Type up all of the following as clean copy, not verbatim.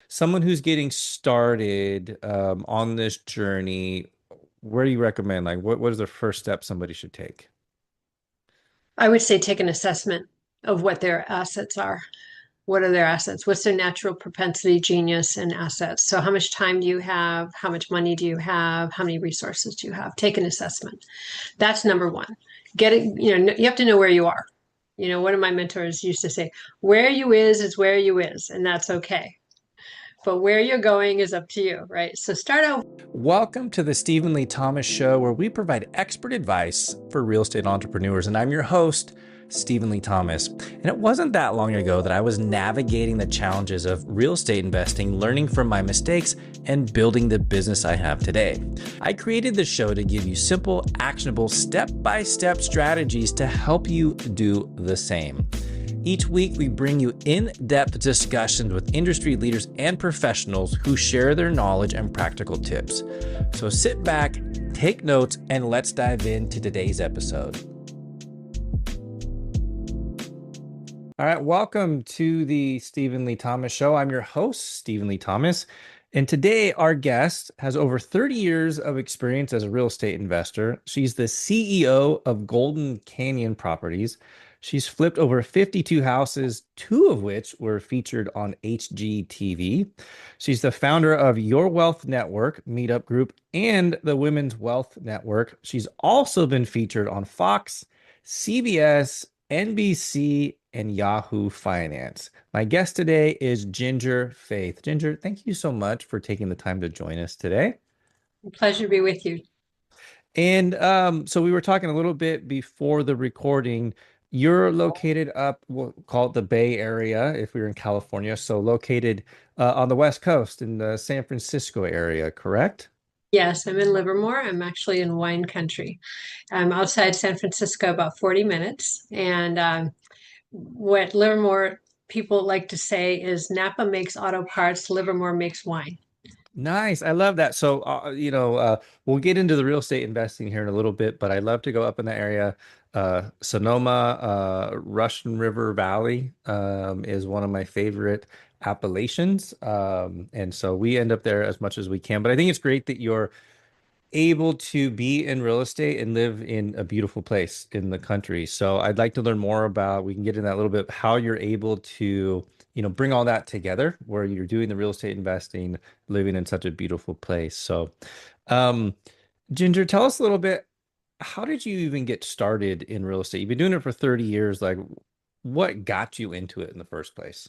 Someone who's getting started on this journey, where do you recommend? Like, what is the first step somebody should take? I would say take an assessment of what their assets are. What are their assets? What's their natural propensity, genius, and assets? So, how much time do you have? How much money do you have? How many resources do you have? Take an assessment. That's number one. Get it, you have to know where you are. One of my mentors used to say, where you is where you is, and that's okay. But where you're going is up to you, right? So start out. Welcome to the Stephen Lee Thomas Show, where we provide expert advice for real estate entrepreneurs. And I'm your host, Stephen Lee Thomas. And it wasn't that long ago that I was navigating the challenges of real estate investing, learning from my mistakes, and building the business I have today. I created this show to give you simple, actionable, step-by-step strategies to help you do the same. Each week, we bring you in-depth discussions with industry leaders and professionals who share their knowledge and practical tips. So sit back, take notes, and let's dive into today's episode. All right, welcome to the Stephen Lee Thomas Show. I'm your host, Stephen Lee Thomas. And today, our guest has over 30 years of experience as a real estate investor. She's the CEO of Golden Canyon Properties. She's flipped over 52 houses, two of which were featured on HGTV. She's the founder of Your Wealth Network Meetup Group and the Women's Wealth Network. She's also been featured on Fox, CBS, NBC, and Yahoo Finance. My guest today is Ginger Faith. Ginger, thank you so much for taking the time to join us today. Pleasure to be with you. And so we were talking a little bit before the recording. You're located up, we'll call it the Bay Area if we were in California. So located on the West Coast in the San Francisco area, correct? Yes, I'm in Livermore. I'm actually in wine country. I'm outside San Francisco about 40 minutes. And what Livermore people like to say is Napa makes auto parts, Livermore makes wine. Nice. I love that. So, we'll get into the real estate investing here in a little bit, but I love to go up in that area. Sonoma, Russian River Valley, is one of my favorite appellations. And so we end up there as much as we can. But I think it's great that you're able to be in real estate and live in a beautiful place in the country. So I'd like to learn more about, we can get into that a little bit, how you're able to, bring all that together where you're doing the real estate investing, living in such a beautiful place. So, um, Ginger, tell us a little bit, how did you even get started in real estate? You've been doing it for 30 years. Like, what got you into it in the first place?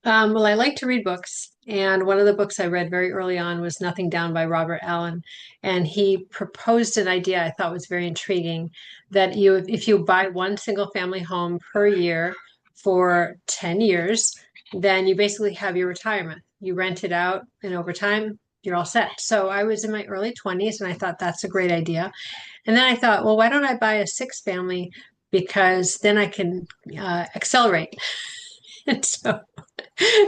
Well, I like to read books, and one of the books I read very early on was Nothing Down by Robert Allen, and he proposed an idea I thought was very intriguing that if you buy one single family home per year for 10 years, then you basically have your retirement. You rent it out, and over time, you're all set. So I was in my early 20s, and I thought that's a great idea. And then I thought, well, why don't I buy a six family? Because then I can accelerate. And so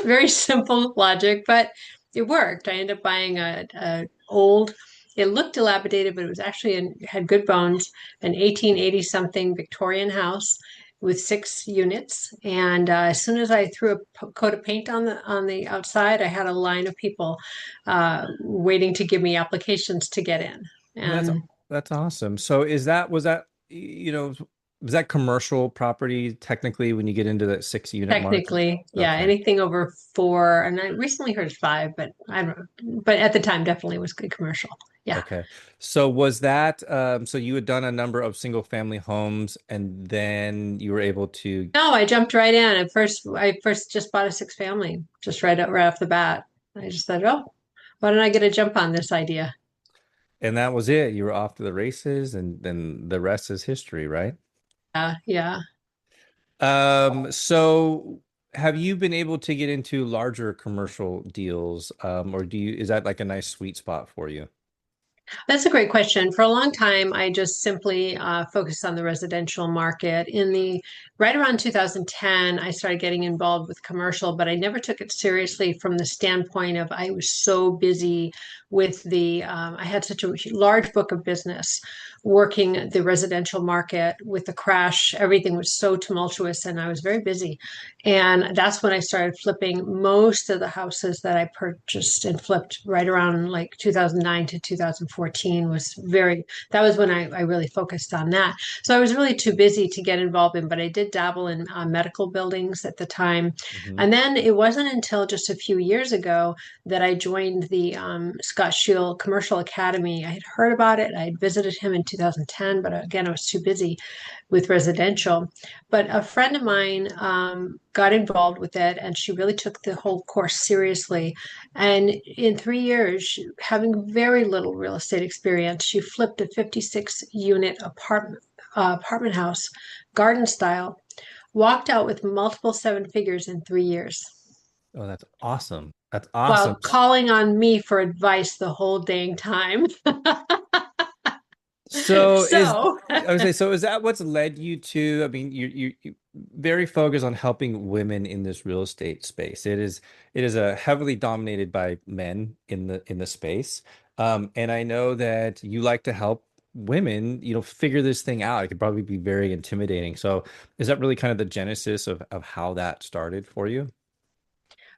very simple logic, but it worked. I ended up buying a old. It looked dilapidated, but it was actually had good bones. An 1880 something Victorian house with six units. And as soon as I threw a coat of paint on the outside, I had a line of people waiting to give me applications to get in. Well, that's And that's awesome. So was that commercial property technically when you get into that 6 unit mark? technically, yeah, Okay. anything over four, and I recently heard five, but I don't know. But at the time, definitely was good commercial. Yeah. Okay. So was that so you had done a number of single family homes and then you were able to, No, I jumped right in. I first just bought a six family, just right off the bat. I just thought, oh, why don't I get a jump on this idea? and that was it. You were off to the races and then the rest is history, right? Yeah. So have you been able to get into larger commercial deals or is that like a nice sweet spot for you? That's a great question. For a long time, I just simply focused on the residential market. In the right around 2010, I started getting involved with commercial, but I never took it seriously from the standpoint of I was so busy with I had such a large book of business working the residential market with the crash. Everything was so tumultuous and I was very busy. And that's when I started flipping most of the houses that I purchased and flipped right around like 2009 to 2014 that was when I really focused on that. So I was really too busy to get involved in, but I did dabble in medical buildings at the time. Hmm. And then it wasn't until just a few years ago that I joined the Scott Shield Commercial Academy. I had heard about it. I had visited him in 2010, but again, I was too busy with residential. But a friend of mine got involved with it, and she really took the whole course seriously. And in 3 years, having very little real estate experience, she flipped a 56 unit apartment house, garden style, walked out with multiple seven figures in 3 years Oh, that's awesome. That's awesome. while calling on me for advice the whole dang time. So is So I would say so is that what's led you to, I mean, you very focused on helping women in this real estate space. It is a heavily dominated by men in the space. And I know that you like to help women, figure this thing out. It could probably be very intimidating. So is that really kind of the genesis of how that started for you?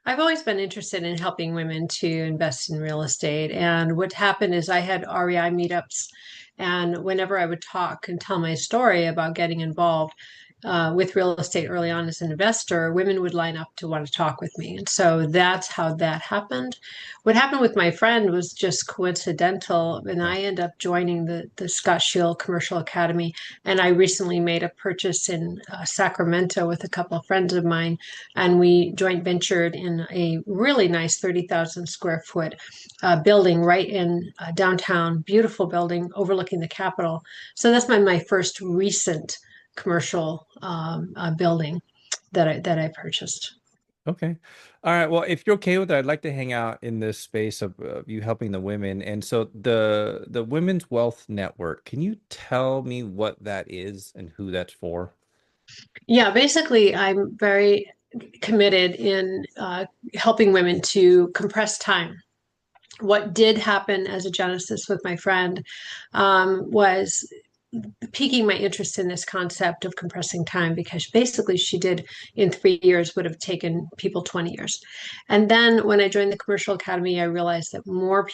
I've always been interested in helping women to invest in real estate. And what happened is I had REI meetups. And whenever I would talk and tell my story about getting involved with real estate early on as an investor, women would line up to want to talk with me. And so that's how that happened. What happened with my friend was just coincidental. And Yeah. I ended up joining the Scott Shield Commercial Academy. And I recently made a purchase in Sacramento with a couple of friends of mine, and we joint ventured in a really nice 30,000 square foot building right in downtown, beautiful building overlooking the Capitol. So that's my first recent commercial building that I purchased. Okay. All right. Well, if you're okay with it, I'd like to hang out in this space of you helping the women. And so the Women's Wealth Network, can you tell me what that is and who that's for? Yeah, basically, I'm very committed in helping women to compress time. What did happen as a genesis with my friend was piquing my interest in this concept of compressing time, because basically she did in 3 years would have taken people 20 years. And then when I joined the commercial academy, I realized that more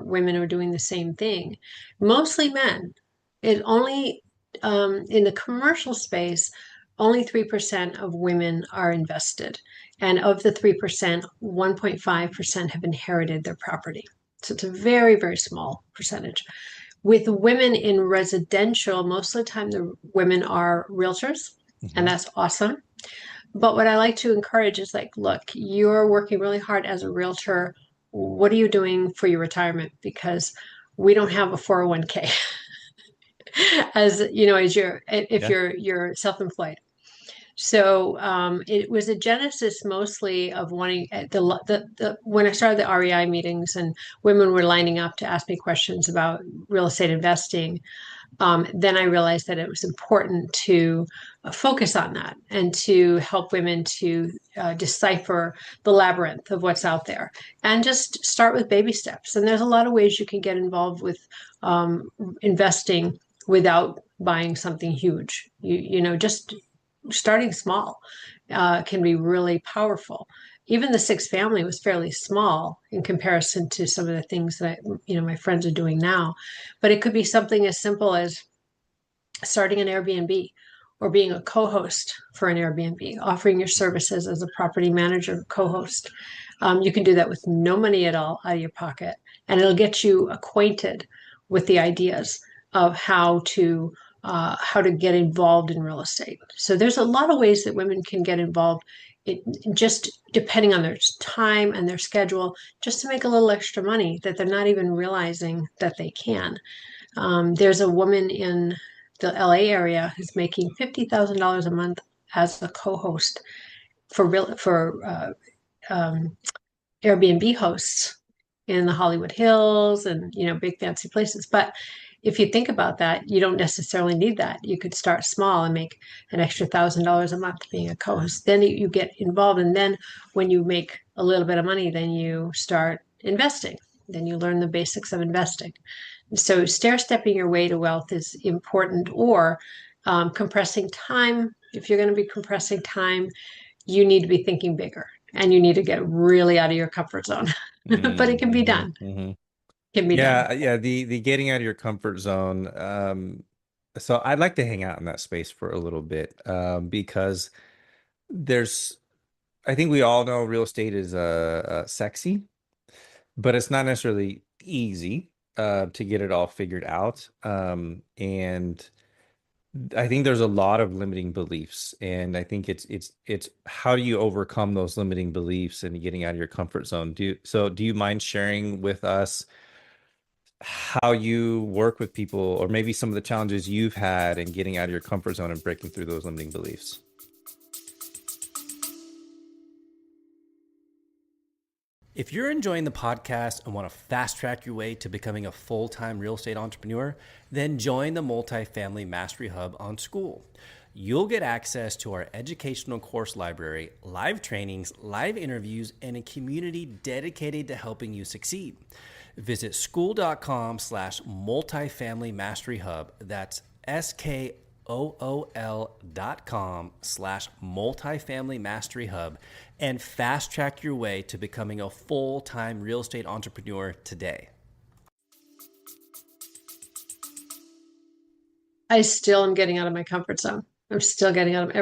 women are doing the same thing, mostly men. It only in the commercial space, only 3% of women are invested. And of the 3%, 1.5% have inherited their property. So it's a very, very small percentage. With women in residential, most of the time the women are realtors, and Hmm. that's awesome. But what I like to encourage is like, look, you're working really hard as a realtor. What are you doing for your retirement? Because we don't have a 401k as you know, as you're if Yeah. you're self-employed. So it was a genesis mostly of wanting the when I started the REI meetings and women were lining up to ask me questions about real estate investing. Then I realized that it was important to focus on that and to help women to decipher the labyrinth of what's out there and just start with baby steps. And there's a lot of ways you can get involved with investing without buying something huge. Just starting small can be really powerful. Even the six family was fairly small in comparison to some of the things that my friends are doing now. But it could be something as simple as starting an Airbnb or being a co-host for an Airbnb, offering your Mhm. services as a property manager co-host. You can do that with no money at all out of your pocket, and it'll get you acquainted with the ideas of how to get involved in real estate. So there's a lot of ways that women can get involved. It just depending on their time and their schedule, just to make a little extra money that they're not even realizing that they can. There's a woman in the LA area who's making $50,000 a month as a co-host for Airbnb hosts. in the Hollywood Hills and, big fancy places. But if you think about that, you don't necessarily need that. You could start small and make an extra $1,000 a month being a co-host. Then you get involved. And then when you make a little bit of money, then you start investing. Then you learn the basics of investing. So stair-stepping your way to wealth is important, or compressing time. If you're going to be compressing time, you need to be thinking bigger and you need to get really out of your comfort zone. But it can be Mm-hmm, done. hmm. Can be done. Yeah, the getting out of your comfort zone. So I'd like to hang out in that space for a little bit, because there's, I think we all know real estate is sexy, but it's not necessarily easy to get it all figured out. And I think there's a lot of limiting beliefs, and I think it's how do you overcome those limiting beliefs and getting out of your comfort zone? Do you mind sharing with us how you work with people, or maybe some of the challenges you've had in getting out of your comfort zone and breaking through those limiting beliefs? If you're enjoying the podcast and want to fast track your way to becoming a full-time real estate entrepreneur, then join the Multifamily Mastery Hub on School. You'll get access to our educational course library, live trainings, live interviews, and a community dedicated to helping you succeed. Visit school.com/multifamily mastery hub. That's SKOOL.com/multifamily mastery hub, and fast track your way to becoming a full-time real estate entrepreneur today. I still am getting out of my comfort zone. I'm still getting out of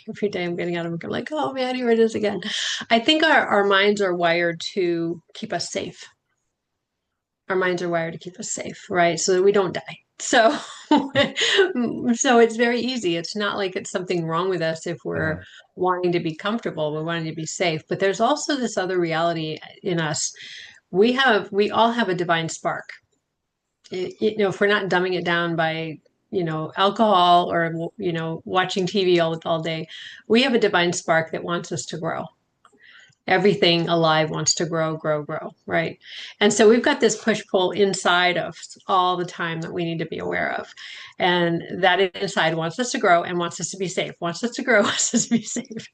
every day I'm getting out of it. I'm like, oh man, here it is again. I think our minds are wired to keep us safe. Our minds are wired to keep us safe, right? So that we don't die. So, so it's very easy. It's not like it's something wrong with us if we're Uh, wanting to be comfortable, we're wanting to be safe. But there's also this other reality in us. We all have a divine spark. If we're not dumbing it down by, alcohol or, watching TV all day, we have a divine spark that wants us to grow. Everything alive wants to grow, grow, grow, right? And so we've got this push pull inside of all the time that we need to be aware of. And that inside wants us to grow and wants us to be safe, wants us to grow, wants us to be safe.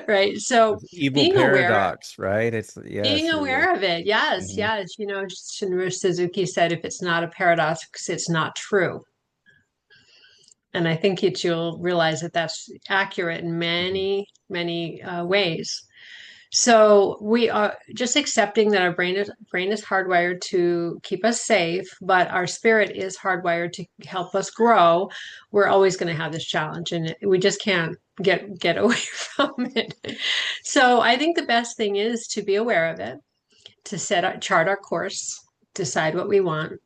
Right. So evil being aware, paradox, right? It's being yes, you're. aware of it, yes, Mhm. yes. Shinru Suzuki said, if it's not a paradox, it's not true. And I think you'll realize that that's accurate in Mhm. many, many ways. So we are just accepting that our brain is hardwired to keep us safe, but our spirit is hardwired to help us grow. We're always going to have this challenge, and we just can't get away from it. So I think the best thing is to be aware of it, to chart our course, decide what we want,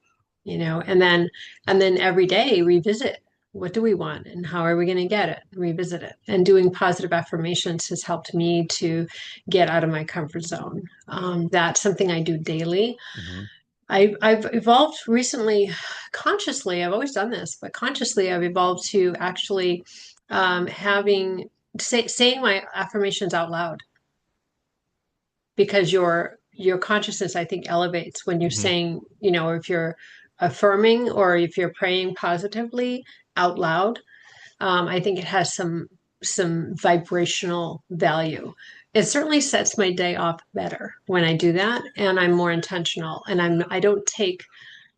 and then every day revisit, what do we want and how are we going to get it, revisit it. And doing positive affirmations has helped me to get out of my comfort zone. That's something I do daily. Mhm. I've evolved recently, consciously. I've always done this, but consciously I've evolved to actually having saying my affirmations out loud, because your consciousness, I think, elevates when you're Mhm. saying, if you're affirming or if you're praying positively out loud. I think it has some vibrational value. It certainly sets my day off better when I do that, and I'm more intentional, and I don't take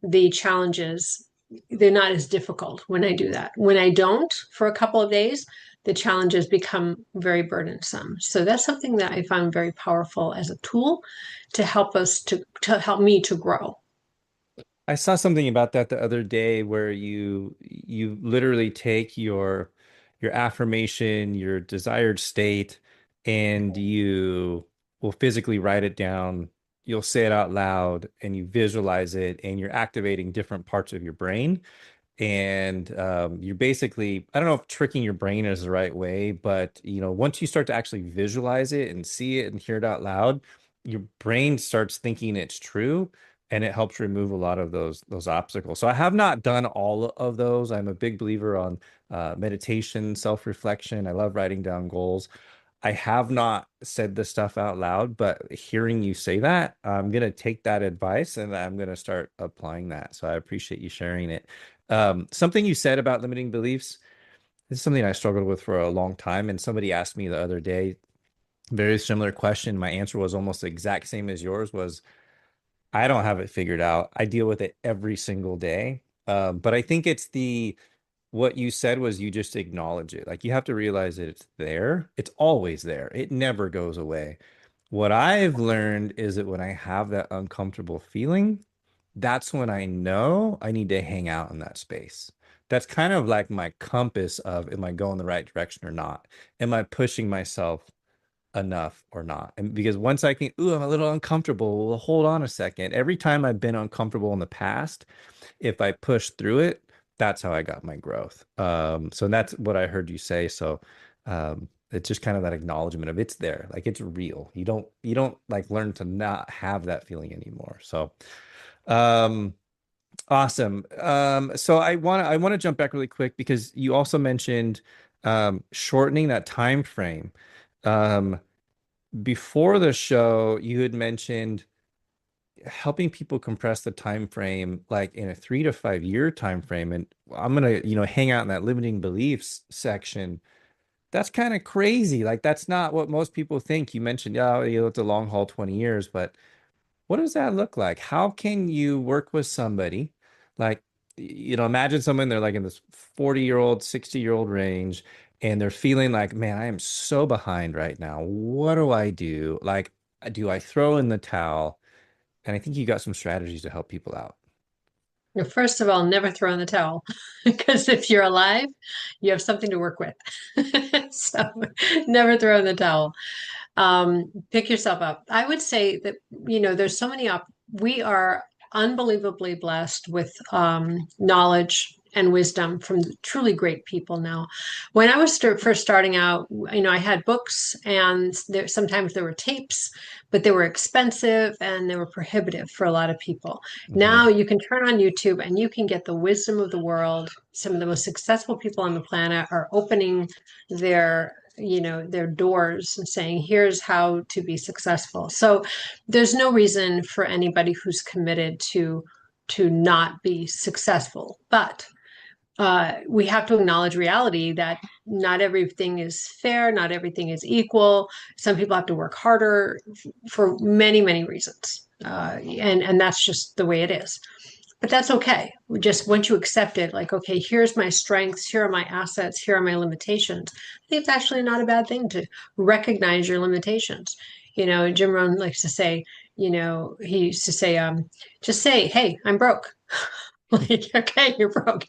the challenges, they're not as difficult when I do that. When I don't for a couple of days, the challenges become very burdensome. So that's something that I found very powerful as a tool to help us to help me to grow. I saw something about that the other day where you literally take your affirmation, your desired state, and you will physically write it down. You'll say it out loud and you visualize it, and you're activating different parts of your brain. And you're basically, I don't know if tricking your brain is the right way, but once you start to actually visualize it and see it and hear it out loud, your brain starts thinking it's true, and it helps remove a lot of those obstacles. So I have not done all of those. I'm a big believer on meditation, self-reflection. I love writing down goals. I have not said this stuff out loud, but hearing you say that, I'm gonna take that advice and I'm gonna start applying that. So I appreciate you sharing it. Something you said about limiting beliefs, this is something I struggled with for a long time. And somebody asked me the other day, very similar question. My answer was almost the exact same as yours was, I don't have it figured out. I deal with it every single day. But I think it's what you said was you just acknowledge it. Like you have to realize that it's there. It's always there. It never goes away. What I've learned is that when I have that uncomfortable feeling, that's when I know I need to hang out in that space. That's kind of like my compass of, am I going the right direction or not? Am I pushing myself enough or not? And because once I can, ooh, I'm a little uncomfortable. Well, hold on a second. Every time I've been uncomfortable in the past, if I push through it, that's how I got my growth. So that's what I heard you say. So it's just kind of that acknowledgement of it's there, like it's real. You don't like learn to not have that feeling anymore. So um awesome. So I want to jump back really quick because you also mentioned shortening that time frame. Um Before the show, you had mentioned helping people compress the time frame like in a 3 to 5 year time frame. And I'm gonna, hang out in that limiting beliefs section. That's kind of crazy. Like that's not what most people think. You mentioned, yeah, it's a long haul 20 years, but what does that look like? How can you work with somebody like, imagine someone, they're like in this 40-year-old, 60-year-old range, and they're feeling like, man, I am so behind right now. What do I do? Like, do I throw in the towel? And I think you got some strategies to help people out. First of all, never throw in the towel because if you're alive, you have something to work with. So never throw in the towel. Pick yourself up. I would say that, there's so many we are unbelievably blessed with knowledge and wisdom from truly great people now. When I was first starting out, I had books and sometimes there were tapes, but they were expensive and they were prohibitive for a lot of people. Hmm. Now you can turn on YouTube and you can get the wisdom of the world. Some of the most successful people on the planet are opening their doors and saying, here's how to be successful. So there's no reason for anybody who's committed to not be successful. But we have to acknowledge reality that not everything is fair, not everything is equal. Some people have to work harder for many, many reasons. And that's just the way it is. But that's okay. Just once you accept it, like, okay, here's my strengths, here are my assets, here are my limitations. I think it's actually not a bad thing to recognize your limitations. Jim Rohn likes to say, he used to say, just say, hey, I'm broke. Like, okay, you're broke.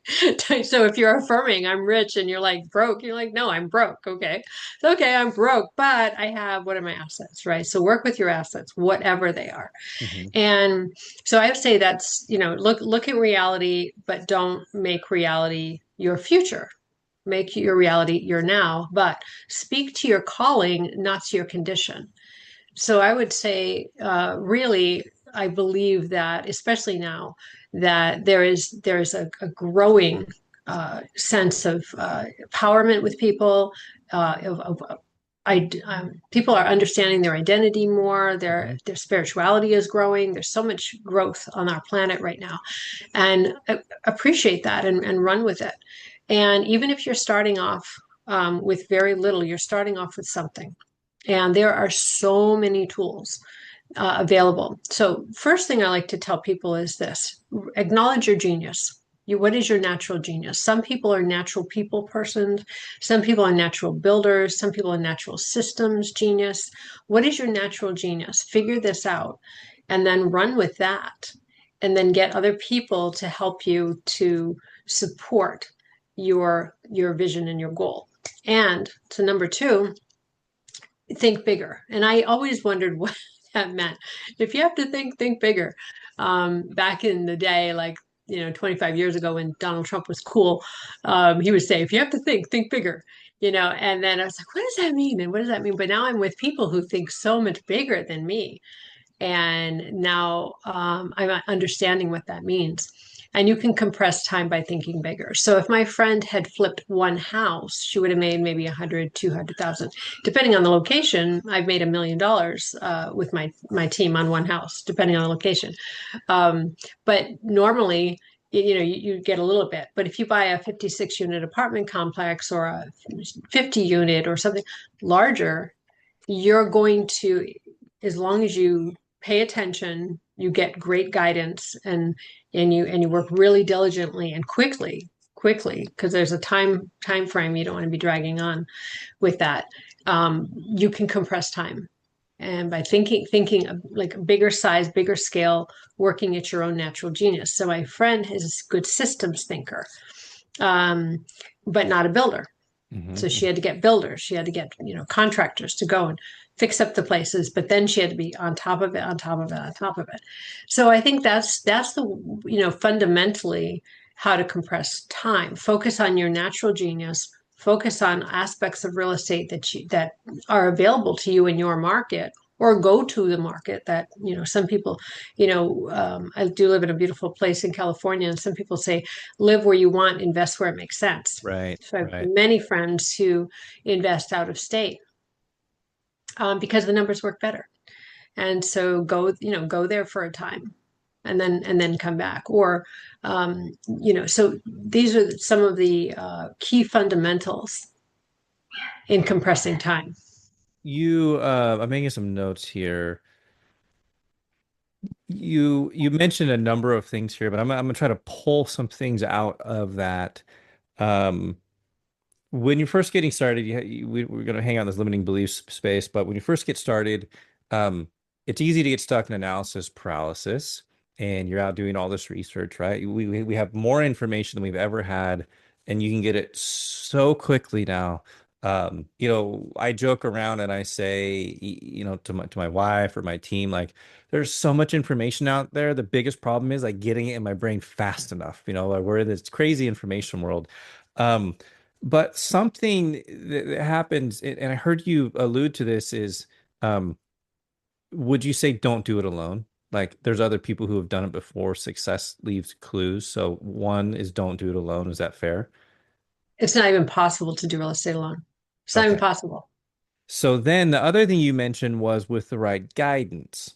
So if you're affirming I'm rich and you're like broke, you're like, no, I'm broke. Okay. It's okay, I'm broke, but I have, what are my assets, right? So work with your assets, whatever they are. Hmm. And so I would say that's, look at reality, but don't make reality your future. Make your reality your now, but speak to your calling, not to your condition. So I would say, really, I believe that, especially now, that there is a growing sense of empowerment with people, people are understanding their identity more. Their Hmm. their spirituality is growing. There's so much growth on our planet right now, and appreciate that and run with it. And even if you're starting off with very little, you're starting off with something. And there are so many tools available. So, first thing I like to tell people is this: acknowledge your genius. What is your natural genius? Some people are natural people persons. Some people are natural builders. Some people are natural systems genius. What is your natural genius? Figure this out and then run with that. And then get other people to help you to support your vision and your goal. And so number two, think bigger. And I always wondered what that meant. If you have to think bigger. Back in the day, like 25 years ago when Donald Trump was cool, he would say, if you have to think bigger. And then I was like, what does that mean? And what does that mean? But now I'm with people who think so much bigger than me. And now I'm understanding what that means. And you can compress time by thinking bigger. So if my friend had flipped one house, she would have made maybe 100, 200,000. Depending on the location, I've made $1 million with my team on one house, depending on the location. But normally, you get a little bit. But if you buy a 56 unit apartment complex or a 50 unit or something larger, you're going to, as long as you pay attention, you get great guidance, and you work really diligently and quickly, because there's a time frame. You don't want to be dragging on with that. You can compress time. And by thinking of like a bigger size, bigger scale, working at your own natural genius. So my friend is a good systems thinker, um, but not a builder. So she Hmm. had to get builders. She had to get, contractors to go and fix up the places, but then she had to be on top of it, on top of it, on top of it. So I think that's the, fundamentally how to compress time. Focus on your natural genius, focus on aspects of real estate that are available to you in your market, or go to the market that, some people, I do live in a beautiful place in California, and some people say, live where you want, invest where it makes sense. Right, So I have right. many friends who invest out of state, because the numbers work better. And so go there for a time, and then come back. Or, so these are some of the key fundamentals in compressing time. I'm making some notes here. You mentioned a number of things here, but I'm gonna try to pull some things out of that. Um, when you're first getting started, we're going to hang out in this limiting beliefs space, but when you first get started, um, it's easy to get stuck in analysis paralysis, and you're out doing all this research, right? We have more information than we've ever had, and you can get it so quickly now. I joke around and I say, to my wife or my team, like, there's so much information out there. The biggest problem is like getting it in my brain fast enough. Like we're in this crazy information world. Um, but something that happens, and I heard you allude to this, is um, would you say don't do it alone? Like there's other people who have done it before. Success leaves clues. So one is don't do it alone. Is that fair? It's not even possible to do real estate alone. It's not even Okay. possible. So then the other thing you mentioned was with the right guidance.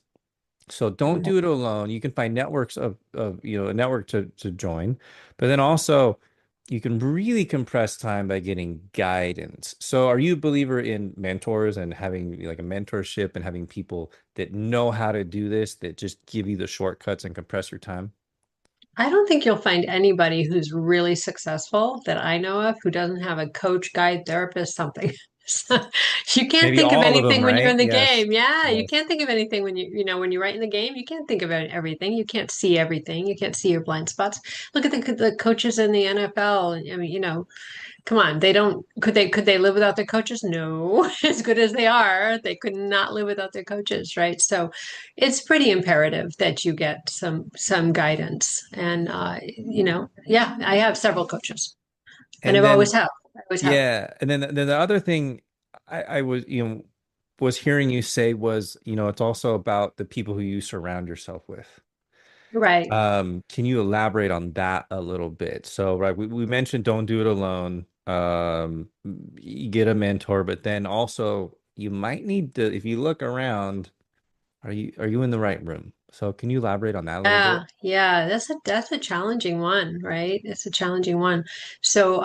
So don't do it alone. You can find networks of a network to join, but then also you can really compress time by getting guidance. So are you a believer in mentors and having like a mentorship and having people that know how to do this, that just give you the shortcuts and compress your time? I don't think you'll find anybody who's really successful that I know of who doesn't have a coach, guide, therapist, something. So, you can't Maybe think of all of them, anything when you're right? in the Yes. game. Yeah, you Yes. can't think of anything when you're right in the game. You can't think of everything. You can't see everything. You can't see your blind spots. Look at the coaches in the NFL. I mean, come on, they don't, could they live without their coaches? No. As good as they are, they could not live without their coaches, right? So it's pretty imperative that you get some guidance. And yeah, I have several coaches, and And I've always then have. I always have. yeah, and then the other thing I was was hearing you say was, it's also about the people who you surround yourself with. Right. Can you elaborate on that a little bit? So, right, we mentioned don't do it alone. You get a mentor, but then also you might need to, if you look around, are you in the right room? So can you elaborate on that a little bit? Yeah, that's a challenging one, right? It's a challenging one. So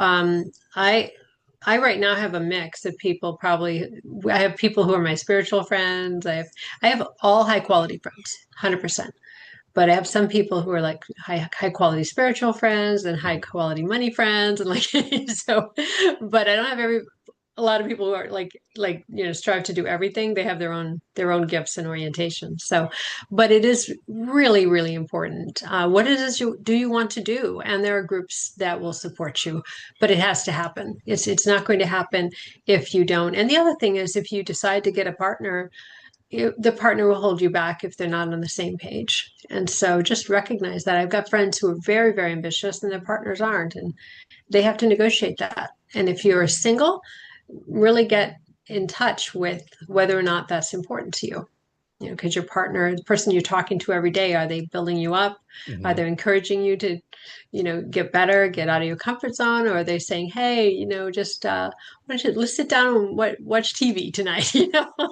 I right now have a mix of people. Probably I have people who are my spiritual friends. I have all high quality friends, 100%. But I have some people who are like high quality spiritual friends and high Mhm. quality money friends, and like so. But I don't have a lot of people who are like strive to do everything. They have their own gifts and orientations. So, but it is really really important. What it is do you want to do? And there are groups that will support you, but it has to happen. It's not going to happen if you don't. And the other thing is, if you decide to get a partner, the partner will hold you back if they're not on the same page. And so just recognize that. I've got friends who are very, very ambitious and their partners aren't, and they have to negotiate that. And if you're single, really get in touch with whether or not that's important to you. because your partner, the person you're talking to every day, are they building you up? Are Hmm. they encouraging you to, get better, get out of your comfort zone? Or are they saying, hey, just why don't you let's sit down and watch TV tonight?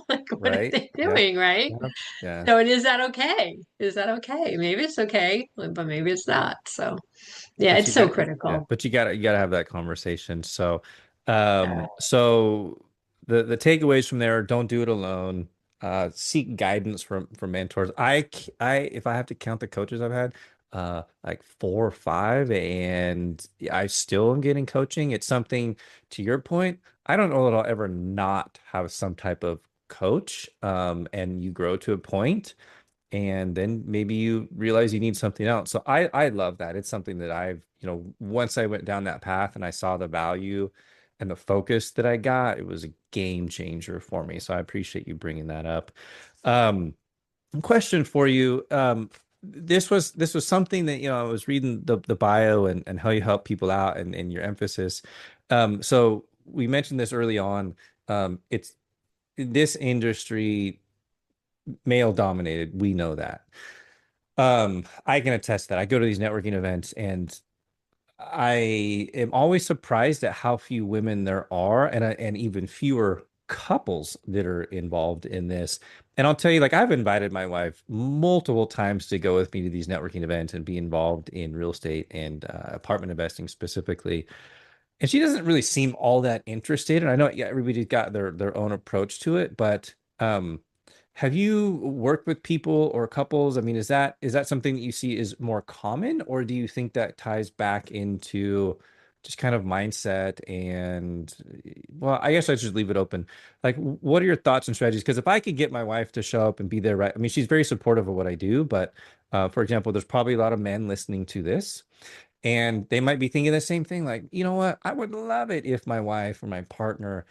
Like what are Right. they Yep. doing, right? Yep. Yeah. So, and is that okay? Is that okay? Maybe it's okay, but maybe it's not. So, yeah, But it's you so got, yeah, critical. but you gotta have that conversation. So the takeaways from there, don't do it alone. Seek guidance from mentors. If I have to count the coaches I've had, like 4 or 5, and I still am getting coaching. It's something, to your point, I don't know that I'll ever not have some type of coach. And you grow to a point, and then maybe you realize you need something else. So I love that. It's something that once I went down that path and I saw the value and the focus that I got, it was a game changer for me. So I appreciate you bringing that up. Um, Question for you. This was something that, I was reading the bio and how you help people out, and your emphasis. So we mentioned this early on. It's this industry male dominated. We know that. I can attest to that. I go to these networking events, and I am always surprised at how few women there are, and even fewer couples that are involved in this. And I'll tell you, like, I've invited my wife multiple times to go with me to these networking events and be involved in real estate and apartment investing specifically. And she doesn't really seem all that interested. And I know, yeah, everybody's got their own approach to it, but um, have you worked with people or couples? I mean, is that something that you see is more common, or do you think that ties back into just kind of mindset and, well, I guess I should leave it open. Like, what are your thoughts and strategies? Because if I could get my wife to show up and be there, right? I mean, she's very supportive of what I do, but for example, there's probably a lot of men listening to this. And they might be thinking the same thing, like, you know what? I would love it if my wife or my partner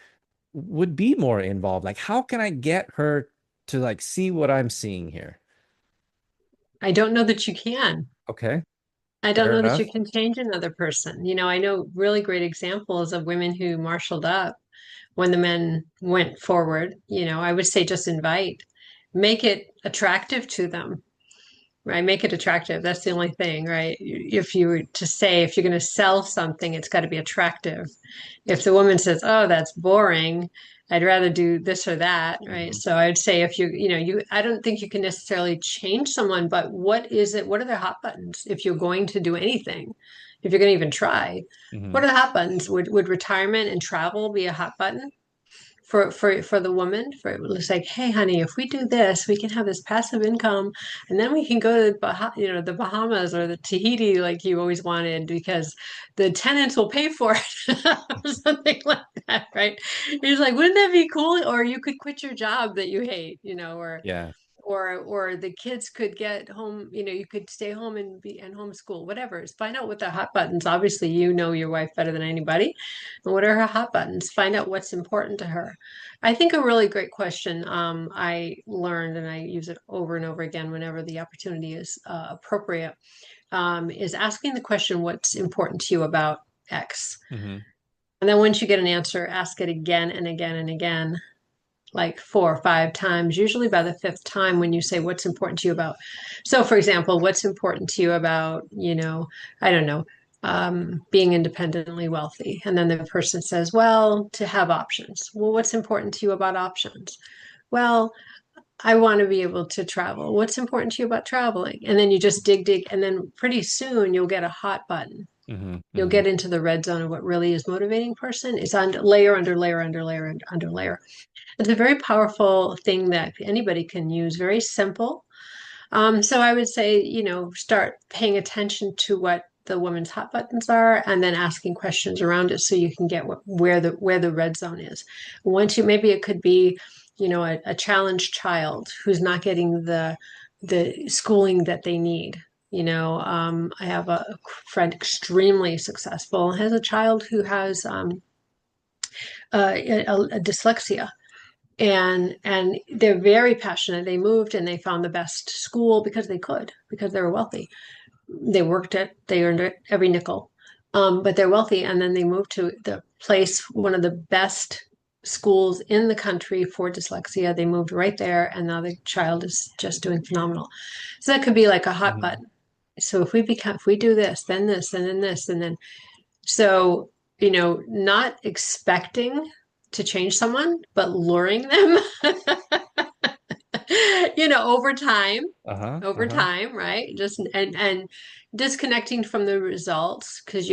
would be more involved. Like, how can I get her to like see what I'm seeing here? I don't know that you can. Okay, I don't fair know that you enough. can change another person. I know really great examples of women who marshaled up when the men went forward. I would say just invite, make it attractive to them, right? Make it attractive. That's the only thing, right? If you were to say, if you're going to sell something, it's got to be attractive. If the woman says, "Oh, that's boring. I'd rather do this or that," right? Hmm. So I'd say if I don't think you can necessarily change someone, but what is it? What are their hot buttons? If you're going to do anything, if you're going to even try, Hmm. what are the hot buttons? Would retirement and travel be a hot button? For the woman, for it's like, hey honey, if we do this, we can have this passive income, and then we can go to the Bahamas or the Tahiti like you always wanted, because the tenants will pay for it or something like that, right? He's like, wouldn't that be cool? Or you could quit your job that you hate, Yeah. or the kids could get home, you could stay home and be and homeschool, whatever. Is find out what the hot buttons. Obviously, you know your wife better than anybody. And what are her hot buttons? Find out what's important to her. I think a really great question, I learned, and I use it over and over again whenever the opportunity is appropriate, is asking the question, what's important to you about X? Hmm. And then once you get an answer, ask it again and again and again, like 4 or 5 times, usually by the fifth time when you say what's important to you about. So, for example, what's important to you about, I don't know, being independently wealthy. And then the person says, well, to have options. Well, what's important to you about options? Well, I want to be able to travel. What's important to you about traveling? And then you just dig, and then pretty soon you'll get a hot button. Hmm. You'll Hmm. get into the red zone of what really is motivating a person. It's on layer under layer under layer under layer. It's a very powerful thing that anybody can use, very simple. So I would say, start paying attention to what the woman's hot buttons are, and then asking questions around it so you can get where the red zone is. Once you maybe it could be, a challenged child who's not getting the schooling that they need. I have a friend extremely successful, has a child who has a dyslexia, and they're very passionate. They moved and they found the best school because they were wealthy. They earned it every nickel. But they're wealthy, and then they moved to the place, one of the best schools in the country for dyslexia. They moved right there, and now the child is just doing phenomenal. So that could be like a hot Mhm. button. So if we do this, and then this, and then so, not expecting to change someone, but luring them, Uh-huh. over Uh-huh. time, right? Just and disconnecting from the results because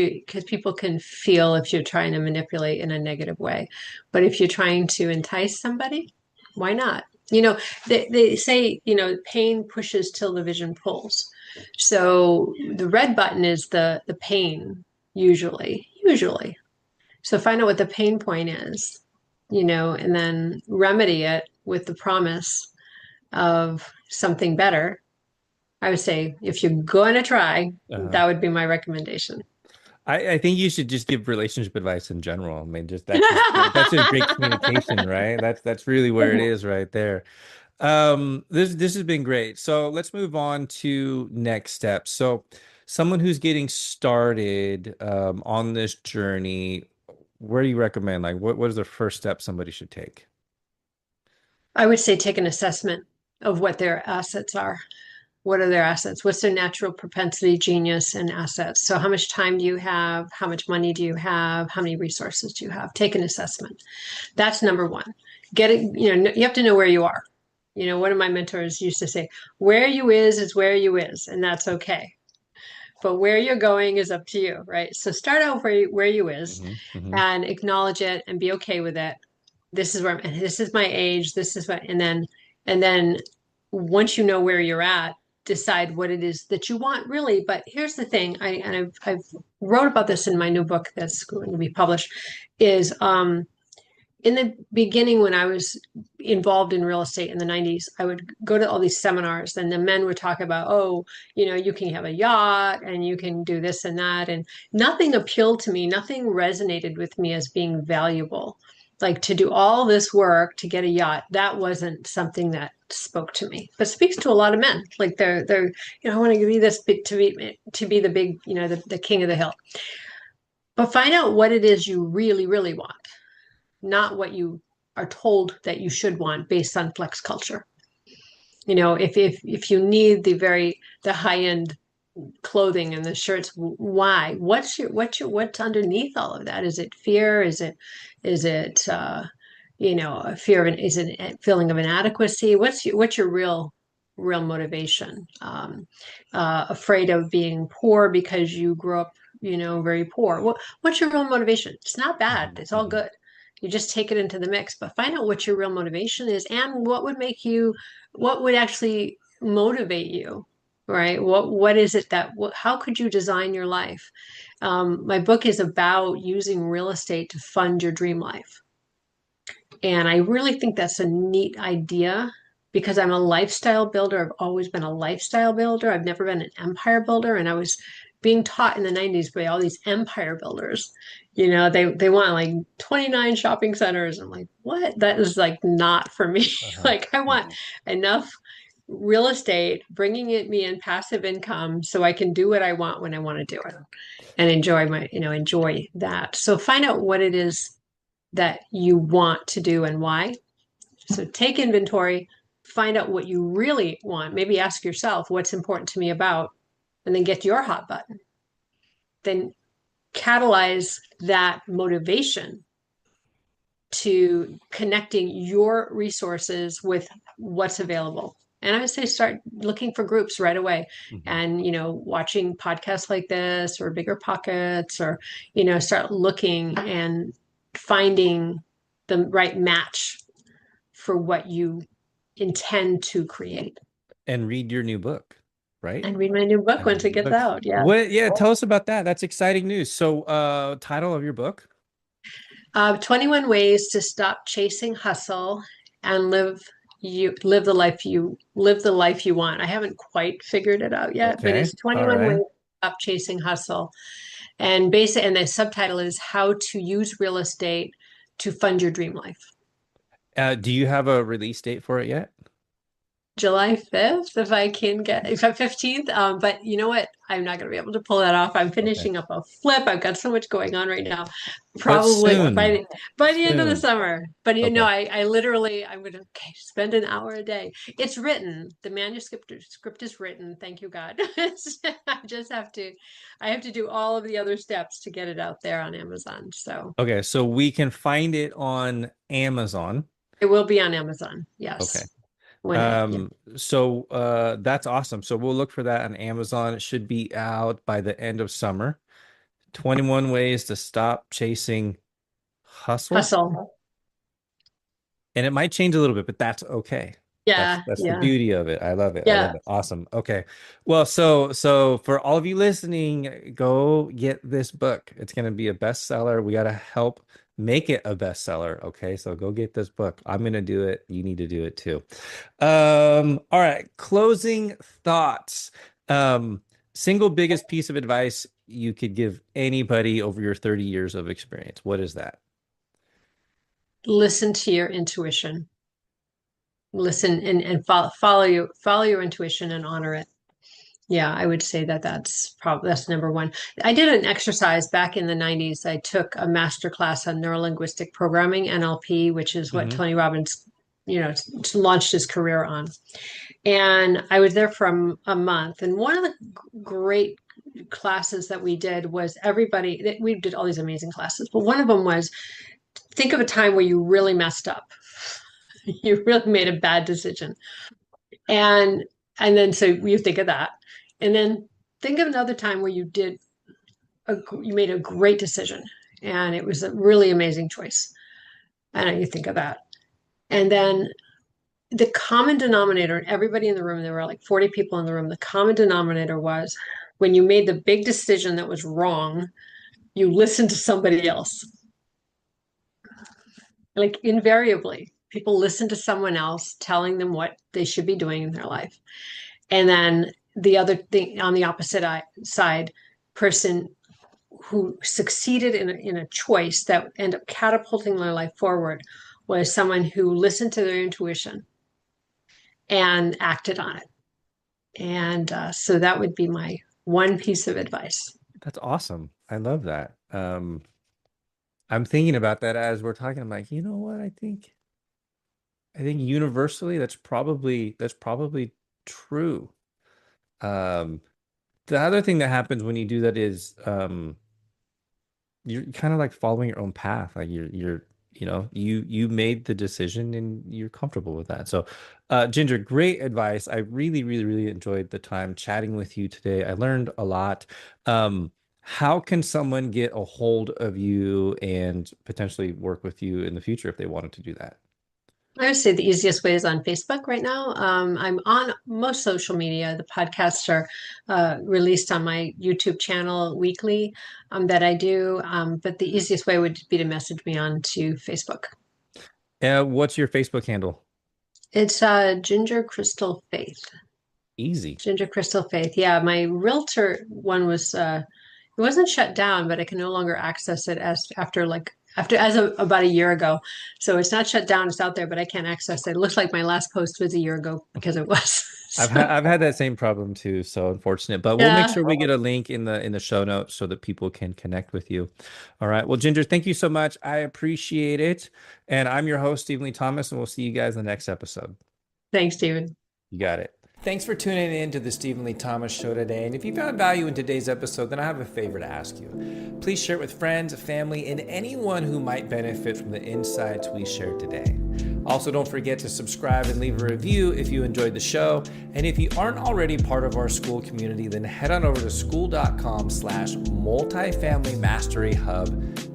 people can feel if you're trying to manipulate in a negative way. But if you're trying to entice somebody, why not? They say, pain pushes till the vision pulls. So the red button is the pain usually. So find out what the pain point is, and then remedy it with the promise of something better. I would say if you're going to try, Uh-huh. that would be my recommendation. I think you should just give relationship advice in general. I mean, that's just great communication, right? That's really where it is right there. This has been great. So let's move on to next steps. So someone who's getting started on this journey, where do you recommend? Like what is the first step somebody should take? I would say take an assessment of what their assets are. What are their assets? What's their natural propensity, genius, and assets? So, how much time do you have? How much money do you have? How many resources do you have? Take an assessment. That's number one. Get it, you have to know where you are. One of my mentors used to say, where you is where you is, and that's okay. But where you're going is up to you, right? So start out where you is Hmm. Hmm. and acknowledge it and be okay with it. This is where and this is my age, this is what, and then once you know where you're at, decide what it is that you want really. But here's the thing, I've wrote about this in my new book that's going to be published, is in the beginning when I was involved in real estate in the 90s, I would go to all these seminars and the men would talk about, oh, you can have a yacht and you can do this and that. And nothing appealed to me, nothing resonated with me as being valuable. Like to do all this work to get a yacht, that wasn't something that spoke to me, but speaks to a lot of men. Like they're, I want to be this big to be the big, the king of the hill. But find out what it is you really, really want, not what you are told that you should want based on flex culture. If you need the high end clothing and the shirts, why? What's underneath all of that? Is it fear? Is it a fear of is it a feeling of inadequacy? What's your real motivation? Afraid of being poor because you grew up, very poor. What's your real motivation? It's not bad. Hmm. It's all Hmm. good. You just take it into the mix, but find out what your real motivation is and what would actually motivate you, right? What is it how could you design your life? My book is about using real estate to fund your dream life. And I really think that's a neat idea because I'm a lifestyle builder. I've always been a lifestyle builder. I've never been an empire builder. And I was being taught in the 90s by all these empire builders. They want like 29 shopping centers. I'm like, what? That is like not for me. Uh-huh. Like, I want Uh-huh. enough real estate bringing me in passive income so I can do what I want when I want to do it and enjoy that. So find out what it is that you want to do and why. So take inventory, find out what you really want. Maybe ask yourself what's important to me about, and then get your hot button. Then catalyze that motivation to connecting your resources with what's available. And I would say start looking for groups right away Hmm. and, watching podcasts like this or Bigger Pockets or, start looking and finding the right match for what you intend to create. And read your new book, right? And read my new book And read once your it new gets book. out. Yeah. What, yeah, tell us about that. That's exciting news. So, title of your book. 21 ways to stop chasing hustle and live the life you want. I haven't quite figured it out yet, but Okay. it's All 21 ways right. to stop chasing hustle. And the subtitle is how to use real estate to fund your dream life. Do you have a release date for it yet? July 5th, if I can get, if I'm 15th. But you know what? I'm not going to be able to pull that off. I'm Okay. finishing up a flip. I've got so much going on right now. But Probably soon, by the end of the soon. summer. But Okay. I literally, I'm going to spend an hour a day. It's written. The script is written. Thank you, God. I just have to, I have to do all of the other steps to get it out there on Amazon. So Okay. So we can find it on Amazon. it will be on Amazon. Okay. Yes. When it, yeah. So that's awesome. So we'll look for that on Amazon. It should be out by the end of summer. 21 ways to stop chasing hustle. Hustle. And it might change a little bit, but that's okay. Yeah. That's the Yeah. beauty of it. I love it. I love Yeah. it. Awesome. Okay. Well, so for all of you listening, go get this book. It's going to be a bestseller. We got to help make it a bestseller. Okay. So go get this book. I'm going to do it. You need to do it too. All right. Closing thoughts. Um, Single biggest piece of advice you could give anybody over your 30 years of experience. What is that? Listen to your intuition. Listen and follow your intuition and honor it. Yeah, I would say that that's number one. I did an exercise back in the 90s. I took a master class on neurolinguistic programming, NLP, which is what Hmm. Tony Robbins, launched his career on. And I was there for a month. And one of the great classes that we did was we did all these amazing classes, but one of them was think of a time where you really messed up. You really made a bad decision. And then so you think of that. And then think of another time where you made a great decision and it was a really amazing choice. And you think of that. And then the common denominator, everybody in the room, there were like 40 people in the room, the common denominator was when you made the big decision that was wrong, you listened to somebody else. Like invariably, people listen to someone else telling them what they should be doing in their life. And then the other thing on the opposite side, person who succeeded in a choice that ended up catapulting their life forward was someone who listened to their intuition and acted on it. And so that would be my one piece of advice. That's awesome. I love that. I'm thinking about that as we're talking. I'm like, you know what? I think universally that's probably true. Um, the other thing that happens when you do that is you're kind of like following your own path. Like you made the decision and you're comfortable with that. So, Ginger, great advice. I really, really, really enjoyed the time chatting with you today. I learned a lot. How can someone get a hold of you and potentially work with you in the future if they wanted to do that? I would say the easiest way is on Facebook right now. I'm on most social media. The podcasts are released on my YouTube channel weekly that I do. But the easiest way would be to message me on to Facebook. What's your Facebook handle? It's Ginger Crystal Faith. Easy. Ginger Crystal Faith. Yeah, my realtor one was it wasn't shut down, but I can no longer access it about a year ago. So it's not shut down, it's out there, but I can't access it. It looks like my last post was a year ago because it was. So I've had that same problem too, so unfortunate. But we'll make yeah. sure we get a link in the show notes so that people can connect with you. All right. Well, Ginger, thank you so much. I appreciate it. And I'm your host, Stephen Lee Thomas, and we'll see you guys in the next episode. Thanks, David. You got it. Thanks for tuning in to the Stephen Lee Thomas Show today. And if you found value in today's episode, then I have a favor to ask you. Please share it with friends, family, and anyone who might benefit from the insights we shared today. Also, don't forget to subscribe and leave a review if you enjoyed the show. And if you aren't already part of our school community, then head on over to school.com/multifamily mastery hub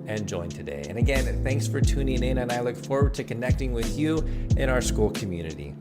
and join today. And again, thanks for tuning in, and I look forward to connecting with you in our school community.